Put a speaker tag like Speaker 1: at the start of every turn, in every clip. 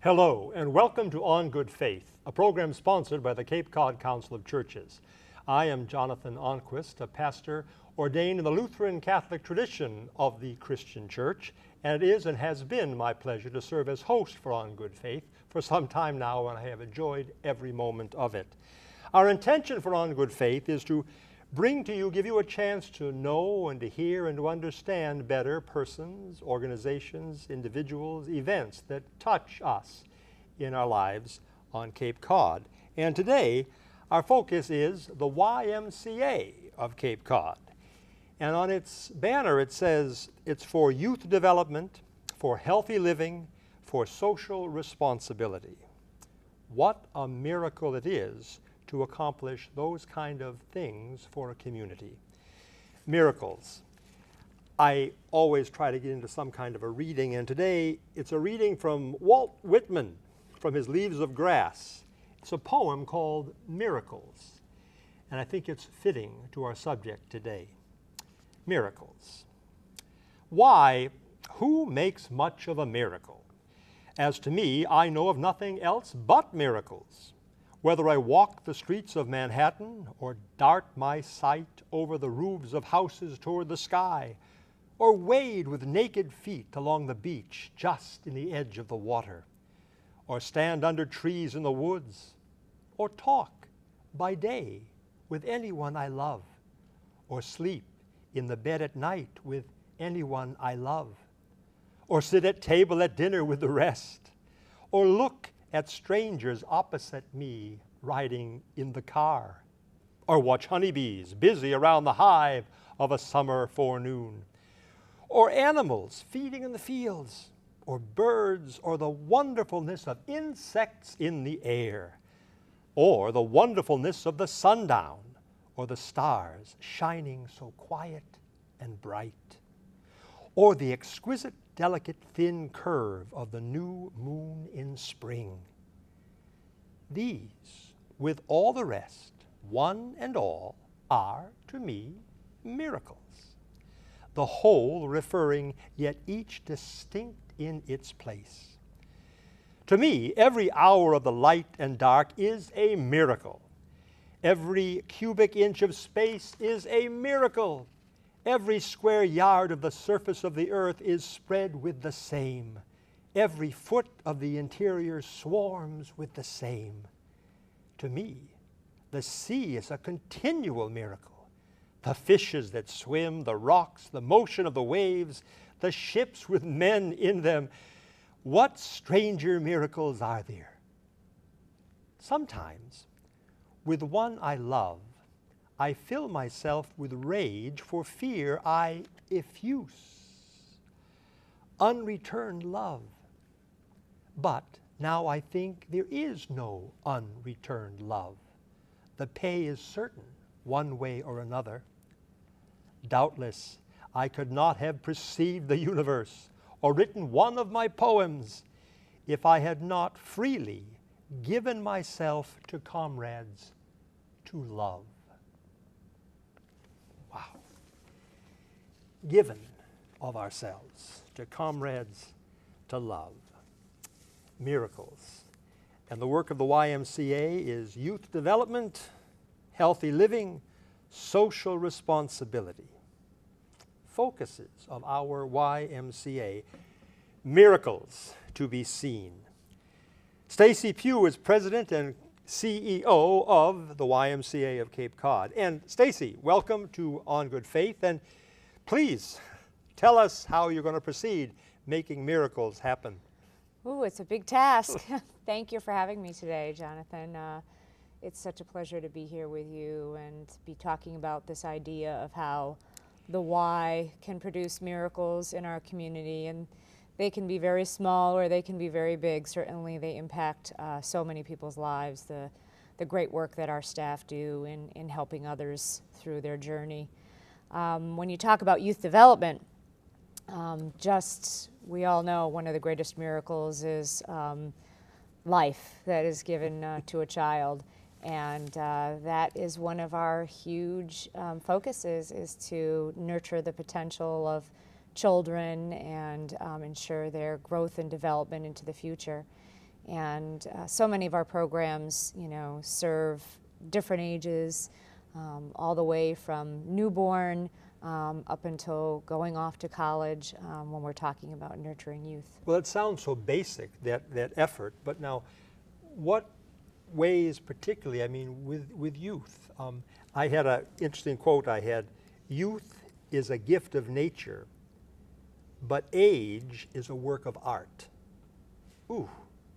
Speaker 1: Hello, and welcome to On Good Faith, a program sponsored by the Cape Cod Council of Churches. I am Jonathan Onquist, a pastor ordained in the Lutheran Catholic tradition of the Christian Church, and it is and has been my pleasure to serve as host for On Good Faith for some time now, and I have enjoyed every moment of it. Our intention for On Good Faith is to bring to you, give you a chance to know and to hear and to understand better persons, organizations, individuals, events that touch us in our lives on Cape Cod. And today, our focus is the YMCA of Cape Cod. And on its banner it says it's for youth development, for healthy living, for social responsibility. What a miracle it is to accomplish those kind of things for a community. Miracles. I always try to get into some kind of a reading, and today it's a reading from Walt Whitman from his Leaves of Grass. It's a poem called Miracles, and I think it's fitting to our subject today. Miracles. Why, who makes much of a miracle? As to me, I know of nothing else but miracles. Whether I walk the streets of Manhattan or dart my sight over the roofs of houses toward the sky, or wade with naked feet along the beach just in the edge of the water, or stand under trees in the woods, or talk by day with anyone I love, or sleep in the bed at night with anyone I love, or sit at table at dinner with the rest, or look at strangers opposite me riding in the car, or watch honeybees busy around the hive of a summer forenoon, or animals feeding in the fields, or birds, or the wonderfulness of insects in the air, or the wonderfulness of the sundown, or the stars shining so quiet and bright, or the exquisite, delicate, thin curve of the new moon in spring. These, with all the rest, one and all, are, to me, miracles, the whole referring, yet each distinct in its place. To me, every hour of the light and dark is a miracle. Every cubic inch of space is a miracle. Every square yard of the surface of the earth is spread with the same. Every foot of the interior swarms with the same. To me, the sea is a continual miracle. The fishes that swim, the rocks, the motion of the waves, the ships with men in them. What stranger miracles are there? Sometimes, with one I love, I fill myself with rage for fear I effuse unreturned love. But now I think there is no unreturned love. The pay is certain, one way or another. Doubtless, I could not have perceived the universe or written one of my poems if I had not freely given myself to comrades to love. Wow. Given of ourselves to comrades to love. Miracles. And the work of the YMCA is youth development, healthy living, social responsibility. Focuses of our YMCA, miracles to be seen. Stacy Pugh is president and CEO of the YMCA of Cape Cod. And Stacy, welcome to On Good Faith, and please tell us how you're going to proceed making miracles happen.
Speaker 2: Ooh, it's a big task. Thank you for having me today, Jonathan. It's such a pleasure to be here with you and be talking about this idea of how the Y can produce miracles in our community, and they can be very small or they can be very big. Certainly they impact so many people's lives, the great work that our staff do in helping others through their journey. When you talk about youth development, we all know one of the greatest miracles is life that is given to a child. And that is one of our huge focuses, is to nurture the potential of children and ensure their growth and development into the future. And so many of our programs, serve different ages, all the way from newborn up until going off to college when we're talking about nurturing youth.
Speaker 1: Well, it sounds so basic, that effort, but now what ways particularly, I mean, with youth? I had an interesting quote I had, youth is a gift of nature, but age is a work of art. Ooh.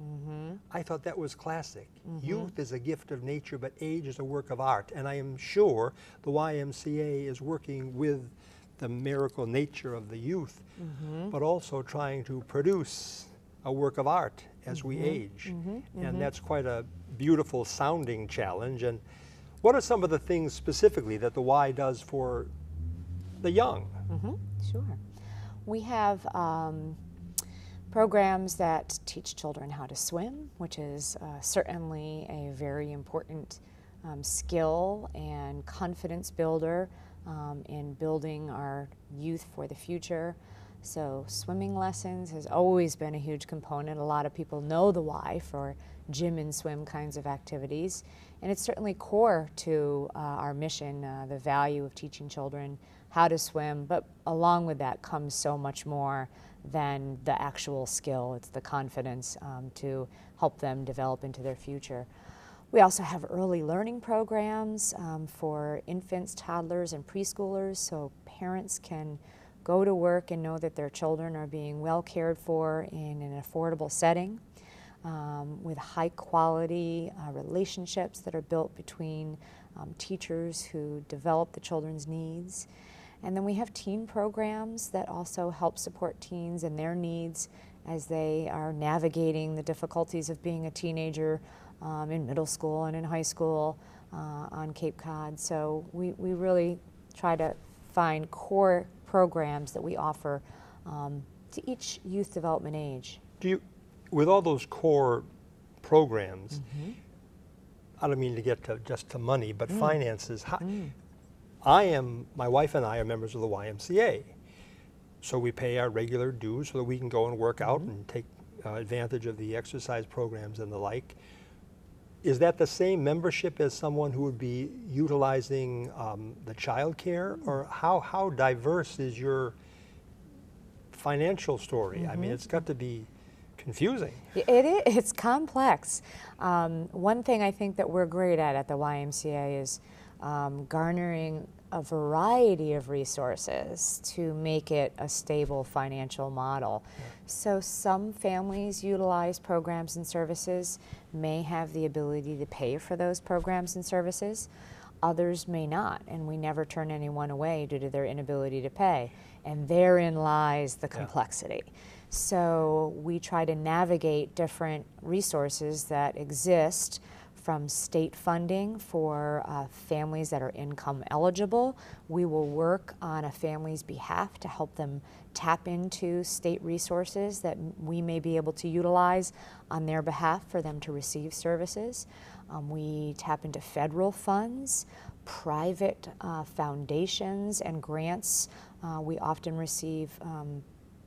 Speaker 1: Mm-hmm. I thought that was classic. Mm-hmm. Youth is a gift of nature, but age is a work of art. And I am sure the YMCA is working with the miracle nature of the youth, mm-hmm. but also trying to produce a work of art as mm-hmm. we age. Mm-hmm. And that's quite a beautiful sounding challenge. And what are some of the things specifically that the Y does for the young?
Speaker 2: Mm-hmm. Sure. We have programs that teach children how to swim, which is certainly a very important skill and confidence builder in building our youth for the future. So swimming lessons has always been a huge component. A lot of people know the Y for gym and swim kinds of activities, and it's certainly core to our mission, the value of teaching children how to swim, but along with that comes so much more than the actual skill. It's the confidence to help them develop into their future. We also have early learning programs for infants, toddlers, and preschoolers, so parents can go to work and know that their children are being well cared for in an affordable setting with high quality relationships that are built between teachers who develop the children's needs. And then we have teen programs that also help support teens and their needs as they are navigating the difficulties of being a teenager in middle school and in high school on Cape Cod. So we really try to find core programs that we offer to each youth development age.
Speaker 1: Do you, with all those core programs, mm-hmm. I don't mean to get to just to money, but finances, my wife and I are members of the YMCA. So we pay our regular dues so that we can go and work out and take advantage of the exercise programs and the like. Is that the same membership as someone who would be utilizing the child care? Or how diverse is your financial story? I mean, it's got to be confusing.
Speaker 2: It's complex. One thing I think that we're great at the YMCA is garnering a variety of resources to make it a stable financial model. Yeah. So some families utilize programs and services, may have the ability to pay for those programs and services. Others may not, and we never turn anyone away due to their inability to pay. And therein lies the complexity. Yeah. So we try to navigate different resources that exist from state funding for families that are income eligible. We will work on a family's behalf to help them tap into state resources that we may be able to utilize on their behalf for them to receive services. We tap into federal funds, private foundations and grants. We often receive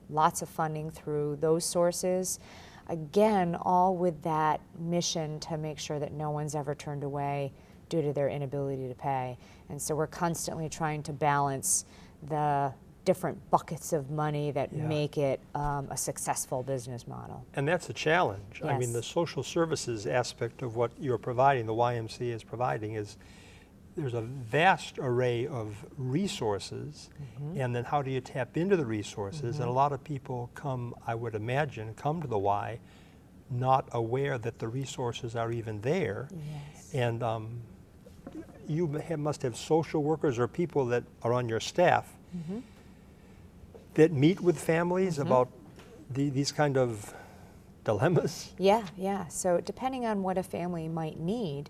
Speaker 2: lots of funding through those sources. Again, all with that mission to make sure that no one's ever turned away due to their inability to pay. And so we're constantly trying to balance the different buckets of money that make it a successful business model.
Speaker 1: And that's a challenge.
Speaker 2: Yes.
Speaker 1: I mean, the social services aspect of what you're providing, the YMCA is providing, is there's a vast array of resources, and then how do you tap into the resources? And a lot of people come, I would imagine, come to the Y not aware that the resources are even there.
Speaker 2: Yes.
Speaker 1: And you must have social workers or people that are on your staff that meet with families about these kind of dilemmas?
Speaker 2: Yeah. So depending on what a family might need,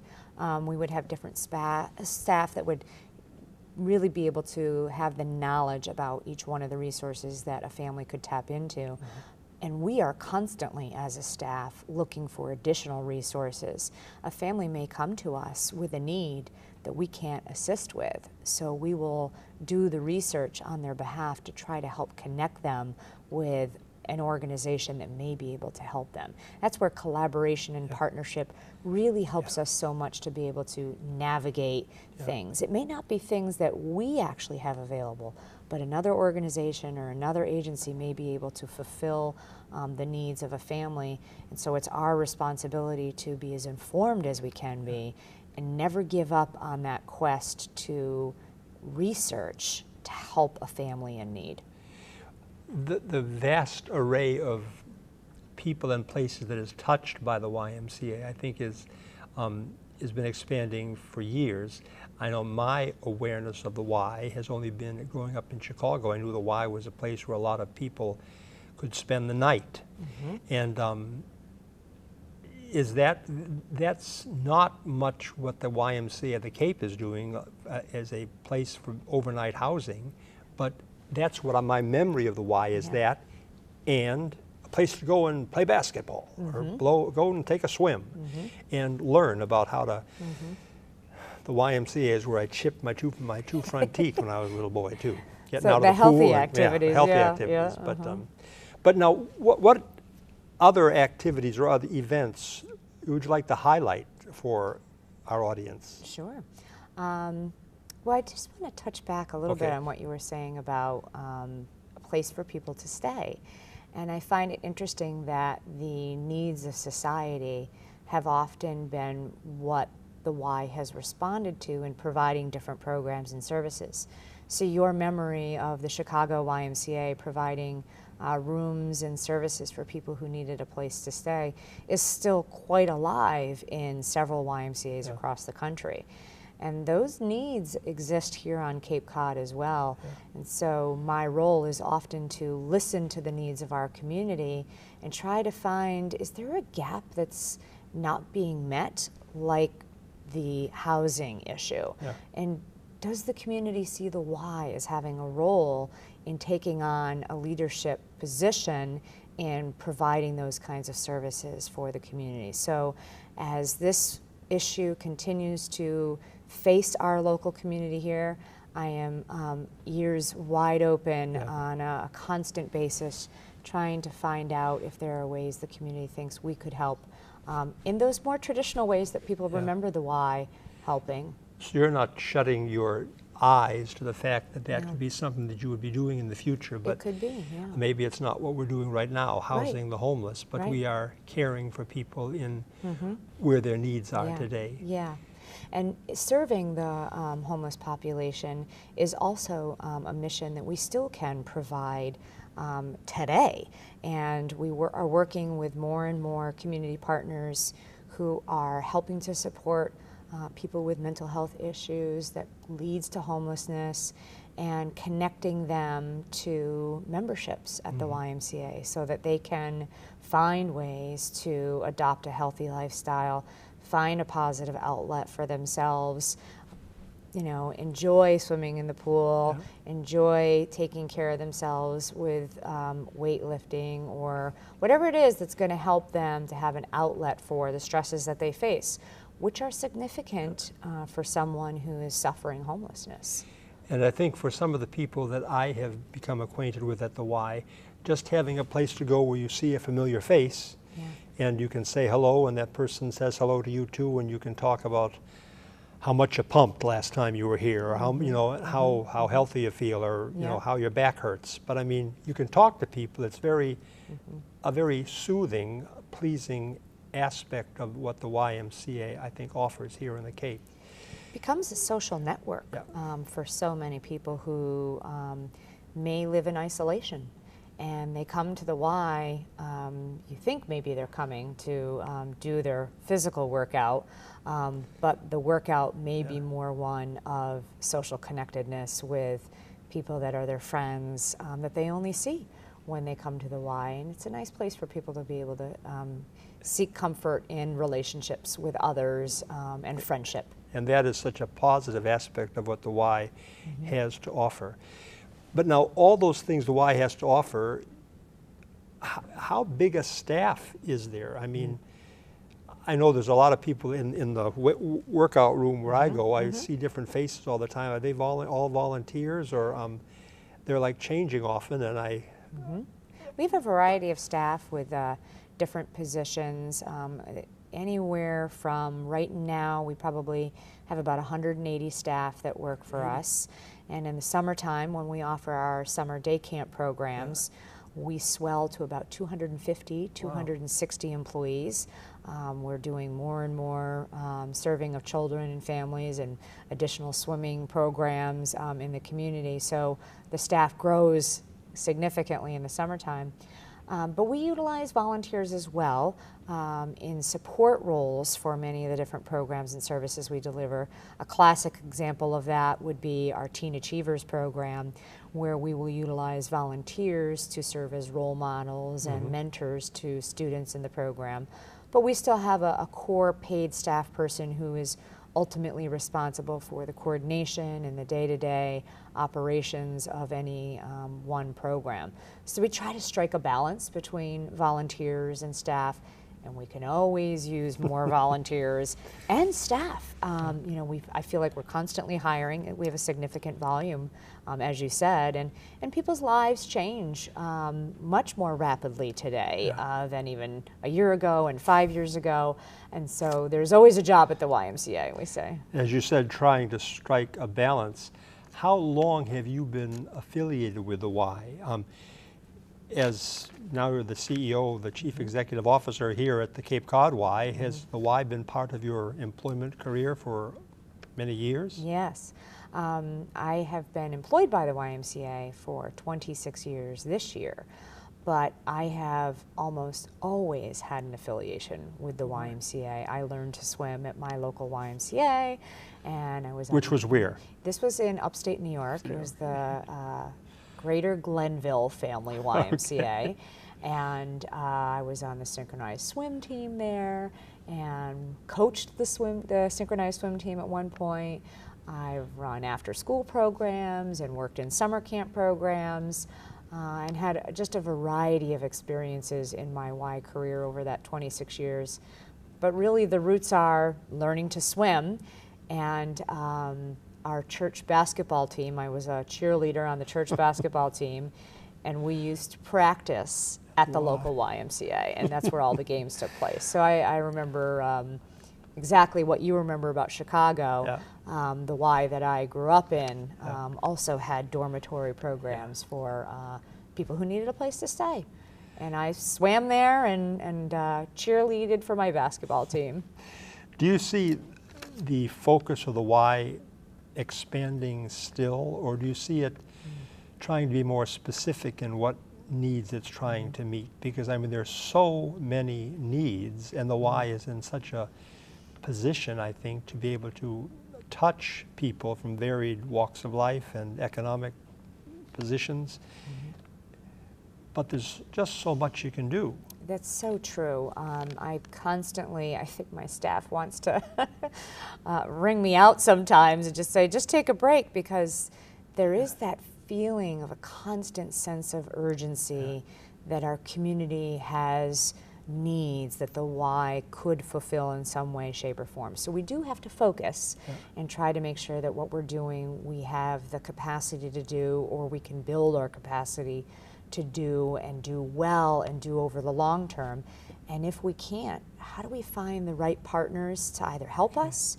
Speaker 2: we would have different staff that would really be able to have the knowledge about each one of the resources that a family could tap into. And we are constantly, as a staff, looking for additional resources. A family may come to us with a need that we can't assist with, so we will do the research on their behalf to try to help connect them with an organization that may be able to help them. That's where collaboration and partnership really helps us so much to be able to navigate things. It may not be things that we actually have available, but another organization or another agency may be able to fulfill the needs of a family. And so it's our responsibility to be as informed as we can be and never give up on that quest to research to help a family in need.
Speaker 1: The vast array of people and places that is touched by the YMCA, I think, has been expanding for years. I know my awareness of the Y has only been growing up in Chicago. I knew the Y was a place where a lot of people could spend the night. And that's not much what the YMCA at the Cape is doing as a place for overnight housing, but that's what my memory of the Y is, that, and a place to go and play basketball, or go and take a swim, and learn about how to. The YMCA is where I chipped my two front teeth when I was a little boy too. Getting
Speaker 2: So
Speaker 1: out
Speaker 2: the
Speaker 1: of the pool
Speaker 2: healthy
Speaker 1: and,
Speaker 2: activities,
Speaker 1: healthy
Speaker 2: yeah,
Speaker 1: activities.
Speaker 2: yeah,
Speaker 1: But now, what other activities or other events would you like to highlight for our audience?
Speaker 2: Sure. Well, I just want to touch back a little bit on what you were saying about a place for people to stay. And I find it interesting that the needs of society have often been what the Y has responded to in providing different programs and services. So your memory of the Chicago YMCA providing rooms and services for people who needed a place to stay is still quite alive in several YMCAs across the country. And those needs exist here on Cape Cod as well. And so my role is often to listen to the needs of our community and try to find, is there a gap that's not being met, like the housing issue? And does the community see the Y as having a role in taking on a leadership position in providing those kinds of services for the community? So as this issue continues to face our local community here, I am ears wide open on a constant basis, trying to find out if there are ways the community thinks we could help in those more traditional ways that people remember the Y helping.
Speaker 1: So you're not shutting your eyes to the fact that that could be something that you would be doing in the future, but
Speaker 2: it could be,
Speaker 1: maybe it's not what we're doing right now, housing the homeless, but we are caring for people in where their needs are today.
Speaker 2: And serving the homeless population is also a mission that we still can provide today. And we are working with more and more community partners who are helping to support people with mental health issues that leads to homelessness, and connecting them to memberships at the YMCA so that they can find ways to adopt a healthy lifestyle, find a positive outlet for themselves, you know, enjoy swimming in the pool, enjoy taking care of themselves with weightlifting or whatever it is that's going to help them to have an outlet for the stresses that they face, which are significant for someone who is suffering homelessness.
Speaker 1: And I think for some of the people that I have become acquainted with at the Y, just having a place to go where you see a familiar face and you can say hello and that person says hello to you too, and you can talk about how much you pumped last time you were here, or how, you know, how healthy you feel, or you know, how your back hurts. But I mean, you can talk to people. It's very a very soothing, pleasing aspect of what the YMCA, I think, offers here in the Cape.
Speaker 2: Becomes a social network for so many people who may live in isolation, and they come to the Y. You think maybe they're coming to do their physical workout, but the workout may be more one of social connectedness with people that are their friends that they only see when they come to the Y. And it's a nice place for people to be able to seek comfort in relationships with others and friendship.
Speaker 1: And that is such a positive aspect of what the Y has to offer. But now all those things the Y has to offer, how big a staff is there? I mean, I know there's a lot of people in the workout room where I go. I see different faces all the time. Are they all volunteers, or they're like changing often? And
Speaker 2: We have a variety of staff with different positions, anywhere from right now we probably have about 180 staff that work for us. And in the summertime, when we offer our summer day camp programs, we swell to about 250, 260 employees. We're doing more and more serving of children and families and additional swimming programs in the community. So the staff grows significantly in the summertime. But we utilize volunteers as well in support roles for many of the different programs and services we deliver. A classic example of that would be our Teen Achievers program, where we will utilize volunteers to serve as role models and mentors to students in the program. But we still have a core paid staff person who is ultimately responsible for the coordination and the day-to-day operations of any one program. So we try to strike a balance between volunteers and staff, and we can always use more volunteers and staff. You know, I feel like we're constantly hiring. We have a significant volume, as you said, and people's lives change much more rapidly today than even a year ago and 5 years ago. And so there's always a job at the YMCA, we say.
Speaker 1: As you said, trying to strike a balance. How long have you been affiliated with the Y? As now you're the CEO, the Chief Executive Officer here at the Cape Cod Y, has the Y been part of your employment career for many years?
Speaker 2: Yes. I have been employed by the YMCA for 26 years this year, but I have almost always had an affiliation with the YMCA. I learned to swim at my local YMCA, and I was
Speaker 1: Which was where?
Speaker 2: This was in upstate New York. It was the Greater Glenville Family YMCA, and I was on the synchronized swim team there and coached the synchronized swim team at one point. I've run after-school programs and worked in summer camp programs and had just a variety of experiences in my Y career over that 26 years. But really the roots are learning to swim, and our church basketball team. I was a cheerleader on the church basketball team, and we used to practice at the local YMCA, and that's where all the games took place. So I remember exactly what you remember about Chicago. The Y that I grew up in also had dormitory programs for people who needed a place to stay. And I swam there and cheerleaded for my basketball team.
Speaker 1: Do you see the focus of the Y expanding still, or do you see it trying to be more specific in what needs it's trying to meet? Because I mean, there's so many needs, and the Y is in such a position, I think, to be able to touch people from varied walks of life and economic positions. But there's just so much you can do.
Speaker 2: That's so true. I think my staff wants to wring me out sometimes and just say, just take a break, because there is that feeling of a constant sense of urgency that our community has needs that the Y could fulfill in some way, shape, or form. So we do have to focus and try to make sure that what we're doing, we have the capacity to do, or we can build our capacity to do and do well and do over the long term. And if we can't, how do we find the right partners to either help us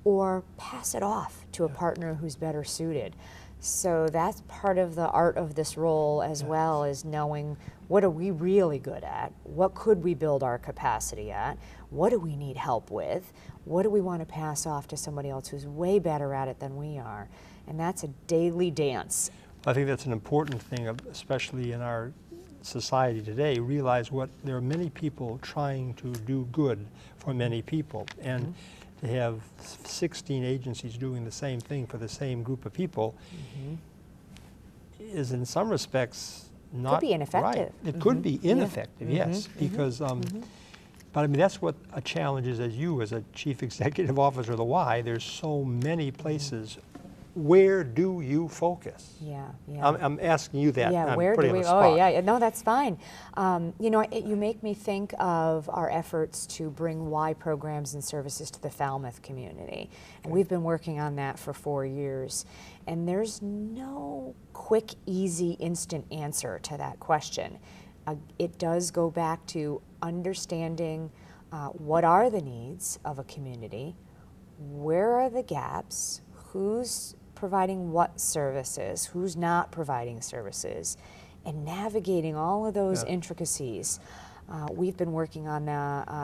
Speaker 2: or pass it off to a partner who's better suited? So that's part of the art of this role as well, is knowing what are we really good at, what could we build our capacity at, what do we need help with, what do we want to pass off to somebody else who's way better at it than we are. And that's a daily dance.
Speaker 1: I think that's an important thing, especially in our society today. Realize there are many people trying to do good for many people, and to have 16 agencies doing the same thing for the same group of people is, in some respects, not
Speaker 2: could be ineffective.
Speaker 1: Right. It could be ineffective, yes, because. But I mean, that's what a challenge is. As a chief executive officer of the Y, there's so many places. Where do you focus? I'm asking you that. I'm
Speaker 2: where do we?
Speaker 1: Oh,
Speaker 2: yeah. No, that's fine. You know, you make me think of our efforts to bring Y programs and services to the Falmouth community, and we've been working on that for 4 years. And there's no quick, easy, instant answer to that question. it does go back to understanding what are the needs of a community, where are the gaps, who's providing what services, who's not providing services, and navigating all of those intricacies. We've been working on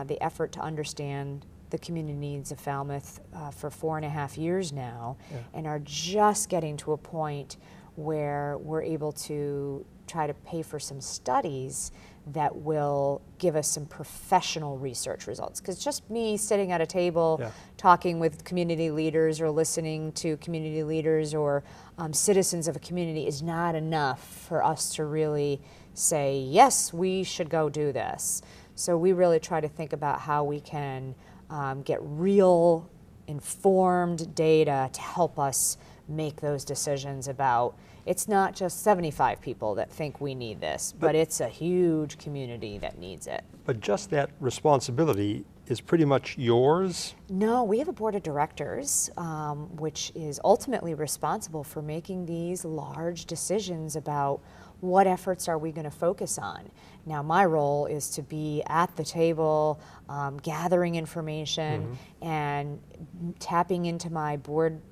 Speaker 2: the effort to understand the community needs of Falmouth for 4.5 years now, and are just getting to a point where we're able to try to pay for some studies that will give us some professional research results. Because just me sitting at a table talking with community leaders or listening to community leaders or citizens of a community is not enough for us to really say, yes, we should go do this. So we really try to think about how we can get real informed data to help us make those decisions about, it's not just 75 people that think we need this, but it's a huge community that needs it.
Speaker 1: But just that responsibility is pretty much yours?
Speaker 2: No, we have a board of directors, which is ultimately responsible for making these large decisions about what efforts are we going to focus on. Now, my role is to be at the table, gathering information, and tapping into my board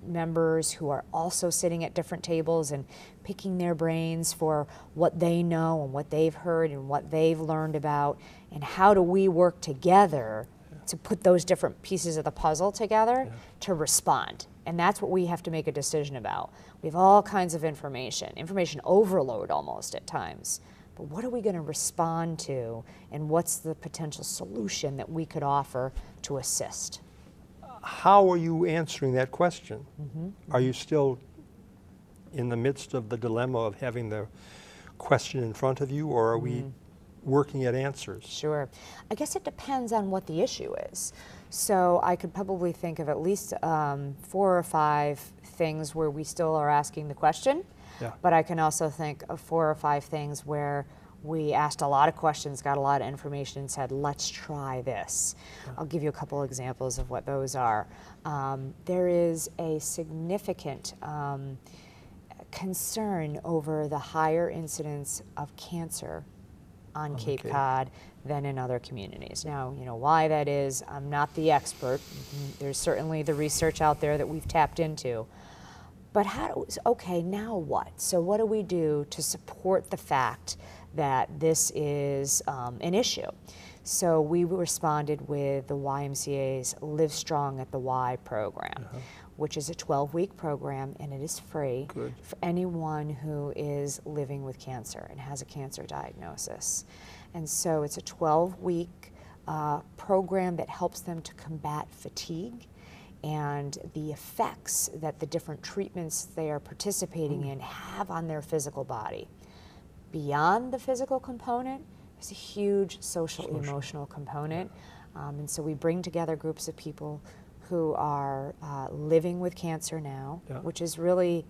Speaker 2: members who are also sitting at different tables and picking their brains for what they know and what they've heard and what they've learned about, and how do we work together to put those different pieces of the puzzle together to respond. And that's what we have to make a decision about. We have all kinds of information overload almost at times. But what are we going to respond to, and what's the potential solution that we could offer to assist?
Speaker 1: How are you answering that question? Are you still in the midst of the dilemma of having the question in front of you, or are we working at answers?
Speaker 2: Sure. I guess it depends on what the issue is. So I could probably think of at least 4 or 5 things where we still are asking the question, but I can also think of 4 or 5 things where we asked a lot of questions, got a lot of information, and said, let's try this. I'll give you a couple examples of what those are. There is a significant concern over the higher incidence of cancer on Cape Cod than in other communities. Now, you know why that is, I'm not the expert. There's certainly the research out there that we've tapped into. But okay, now what? So what do we do to support the fact that this is an issue? So we responded with the YMCA's Live Strong at the Y program, which is a 12-week program, and it is free for anyone who is living with cancer and has a cancer diagnosis. And so it's a 12-week program that helps them to combat fatigue and the effects that the different treatments they are participating in have on their physical body. Beyond the physical component, there's a huge social emotional component. And so we bring together groups of people who are living with cancer now, which is really,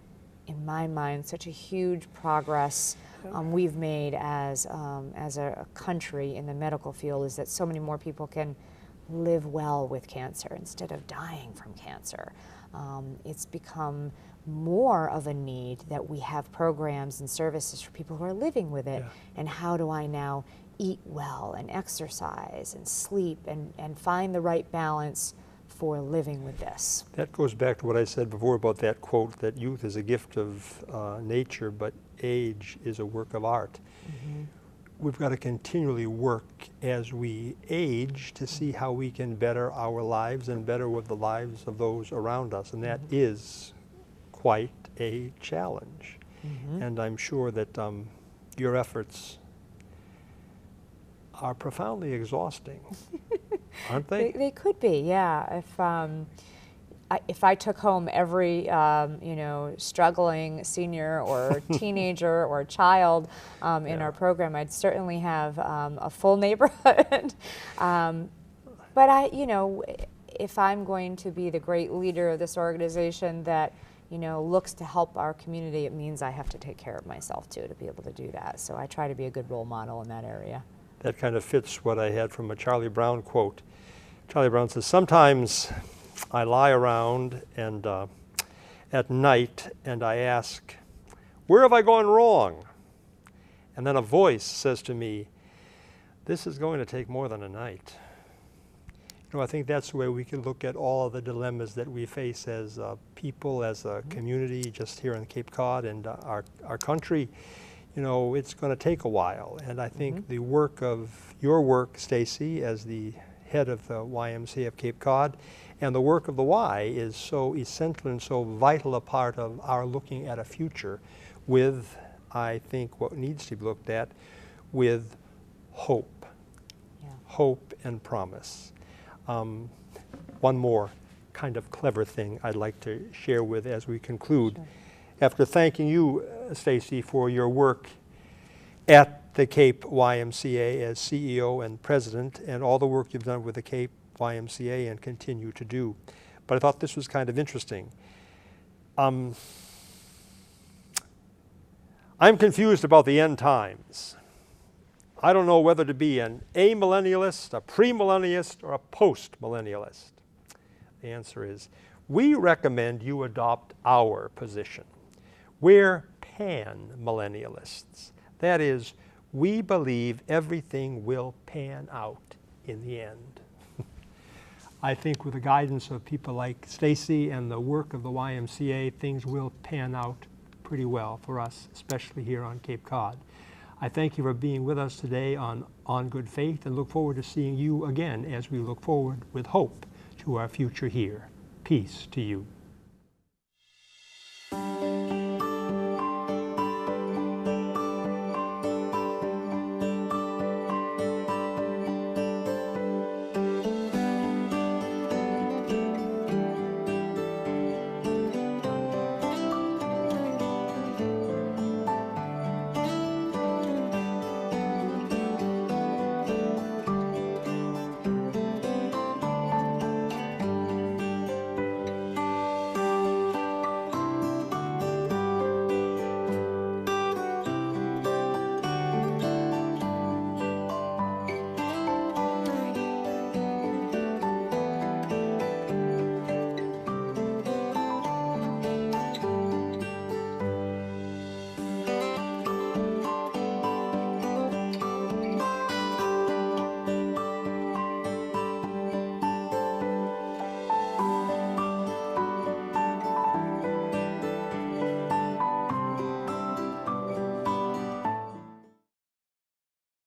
Speaker 2: in my mind, such a huge progress we've made as a country in the medical field, is that so many more people can live well with cancer instead of dying from cancer. It's become more of a need that we have programs and services for people who are living with it, and how do I now eat well and exercise and sleep and find the right balance for living with this.
Speaker 1: That goes back to what I said before about that quote, that youth is a gift of nature, but age is a work of art. We've got to continually work as we age to see how we can better our lives and better with the lives of those around us, and that is quite a challenge. And I'm sure that your efforts are profoundly exhausting, aren't they?
Speaker 2: They could be, yeah. If I took home every struggling senior or teenager or child in our program, I'd certainly have a full neighborhood. But if I'm going to be the great leader of this organization that looks to help our community, it means I have to take care of myself too to be able to do that. So I try to be a good role model in that area.
Speaker 1: That kind of fits what I had from a Charlie Brown quote. Charlie Brown says, sometimes I lie around and at night and I ask, where have I gone wrong? And then a voice says to me, this is going to take more than a night. You know, I think that's the way we can look at all of the dilemmas that we face as people, as a community, just here in Cape Cod and our country. You know, it's going to take a while. And I think the work of your work, Stacy, as the head of the YMCA of Cape Cod, and the work of the Y is so essential and so vital a part of our looking at a future with, I think, what needs to be looked at with hope.
Speaker 2: Yeah.
Speaker 1: Hope and promise. One more kind of clever thing I'd like to share with as we conclude.
Speaker 2: Sure. After
Speaker 1: Thanking you, Stacy, for your work at the Cape YMCA as CEO and president, and all the work you've done with the Cape YMCA and continue to do. But I thought this was kind of interesting. I'm confused about the end times. I don't know whether to be an amillennialist, a premillennialist, or a post-millennialist. The answer is, we recommend you adopt our position. We're pan-millennialists. That is, we believe everything will pan out in the end. I think with the guidance of people like Stacy and the work of the YMCA, things will pan out pretty well for us, especially here on Cape Cod. I thank you for being with us today on Good Faith, and look forward to seeing you again as we look forward with hope to our future here. Peace to you.